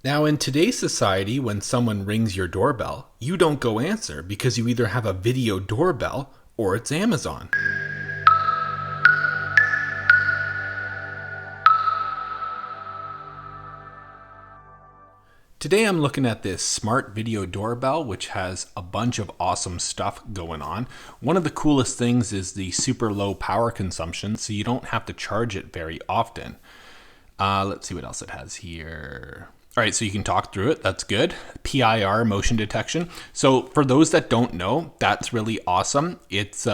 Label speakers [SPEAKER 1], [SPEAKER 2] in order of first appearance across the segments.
[SPEAKER 1] Now, in today's society, when someone rings your doorbell, you don't go answer because you either have a video doorbell or it's Amazon. Today I'm looking at this smart video doorbell, which has a bunch of awesome stuff going on. One of the coolest things is the super low power consumption, so you don't have to charge it very often. Let's see what else it has here. All right, so you can talk through it. That's good. PIR, motion detection. So for those that don't know, that's really awesome. It's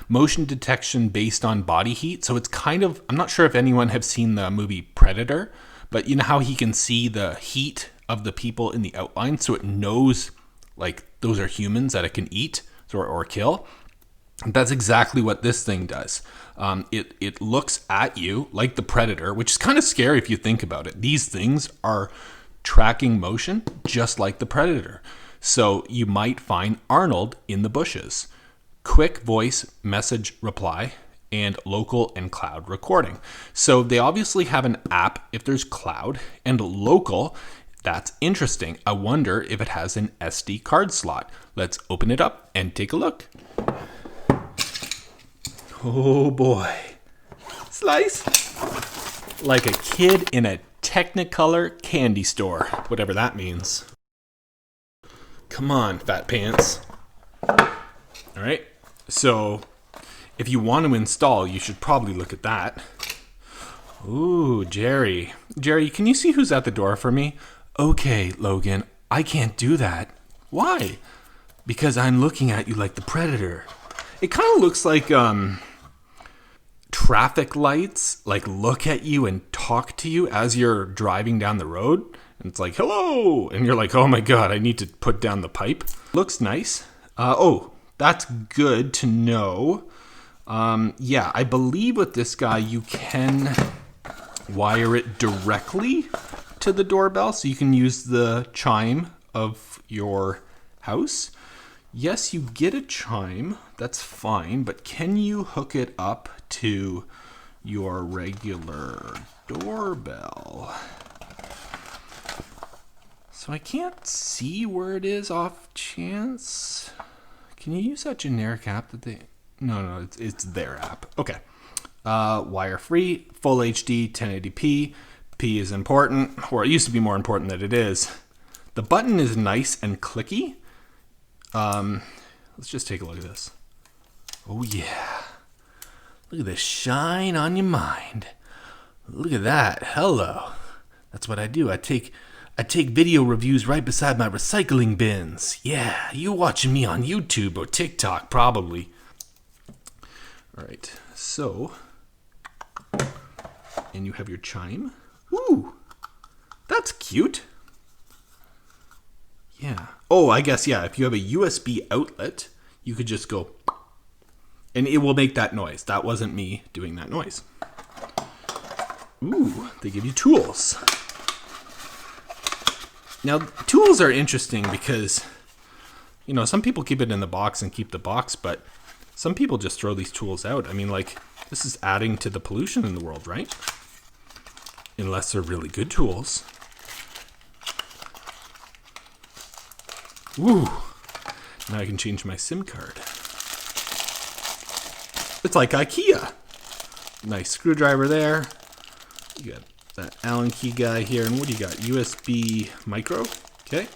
[SPEAKER 1] motion detection based on body heat. So it's kind of, I'm not sure if anyone have seen the movie Predator, but you know how he can see the heat of the people in the outline, so it knows like those are humans that it can eat or kill. That's exactly what this thing does. It looks at you like the Predator, which is kind of scary if you think about it. These things are tracking motion just like the Predator. So you might find Arnold in the bushes. Quick voice message reply and local and cloud recording. So they obviously have an app if there's cloud, and local. That's interesting. I wonder if it has an SD card slot. Let's open it up and take a look. Oh boy. Slice. Like a kid in a Technicolor candy store, whatever that means. Come on, fat pants. All right. So if you want to install, you should probably look at that. Ooh, Jerry. Jerry, can you see who's at the door for me? Okay, Logan, I can't do that. Why? Because I'm looking at you like the Predator. It kind of looks like traffic lights, like look at you and talk to you as you're driving down the road. And it's like, hello. And you're like, oh my God, I need to put down the pipe. Looks nice. Oh, that's good to know. Yeah, I believe with this guy, you can wire it directly to the doorbell, so you can use the chime of your house. Yes, you get a chime, that's fine, but can you hook it up to your regular doorbell? So I can't see where it is off chance. Can you use that generic app that they... No, it's their app. Okay. Wire free, full HD, 1080p. P is important, or it used to be more important than it is. The button is nice and clicky. Let's just take a look at this. Oh yeah. Look at the shine on your mind. Look at that. Hello. That's what I do. I take video reviews right beside my recycling bins. Yeah, you watching me on YouTube or TikTok probably. All right. So, and you have your chime. Ooh, that's cute. Yeah. Oh, I guess, yeah, if you have a USB outlet, you could just go, and it will make that noise. That wasn't me doing that noise. Ooh, they give you tools. Now, tools are interesting because, you know, some people keep it in the box and keep the box, but some people just throw these tools out. I mean, like, this is adding to the pollution in the world, right? Unless they're really good tools. Ooh. Now I can change my SIM card. It's like IKEA. Nice screwdriver there. You got that Allen key guy here. And what do you got? USB micro. Okay.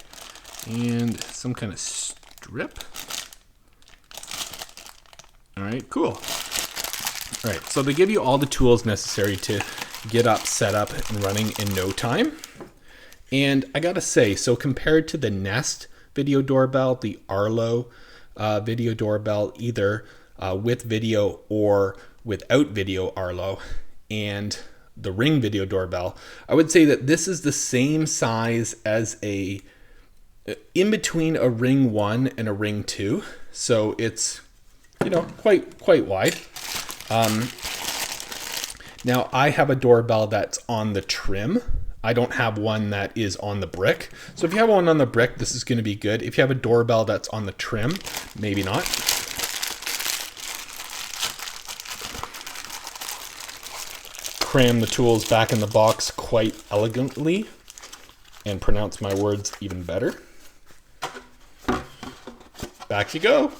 [SPEAKER 1] And some kind of strip. All right, cool. All right, so they give you all the tools necessary to get up, set up, and running in no time. And I gotta say, so compared to the Nest video doorbell, the Arlo video doorbell, either with video or without video Arlo, and the Ring video doorbell, I would say that this is the same size as in between a Ring 1 and a Ring 2. So it's, you know, quite wide. Now, I have a doorbell that's on the trim. I don't have one that is on the brick. So if you have one on the brick, this is going to be good. If you have a doorbell that's on the trim, maybe not. Cram the tools back in the box quite elegantly. and pronounce my words even better. Back you go.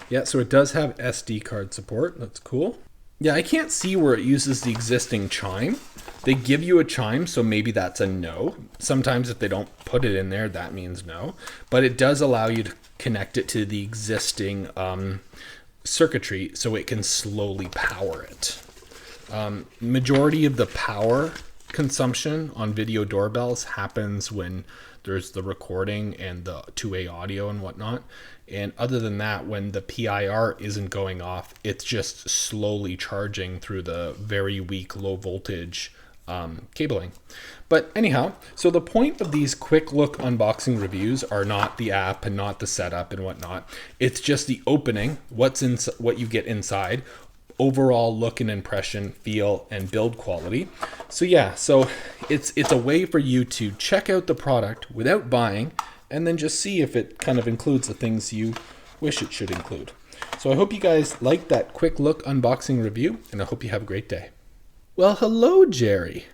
[SPEAKER 1] Yeah, so it does have SD card support. That's cool. Yeah, I can't see where it uses the existing chime. They give you a chime, so maybe that's a no. Sometimes if they don't put it in there, that means no. But it does allow you to connect it to the existing circuitry so it can slowly power it. Majority of the power consumption on video doorbells happens when there's the recording and the two-way audio and whatnot. And other than that, when the PIR isn't going off, it's just slowly charging through the very weak low voltage cabling. But anyhow, so the point of these quick look unboxing reviews are not the app and not the setup and whatnot. It's just the opening, what you get inside, overall look and impression, feel, and build quality. So yeah, so it's a way for you to check out the product without buying and then just see if it kind of includes the things you wish it should include. So I hope you guys liked that quick look unboxing review, and I hope you have a great day. Well, hello, Jerry.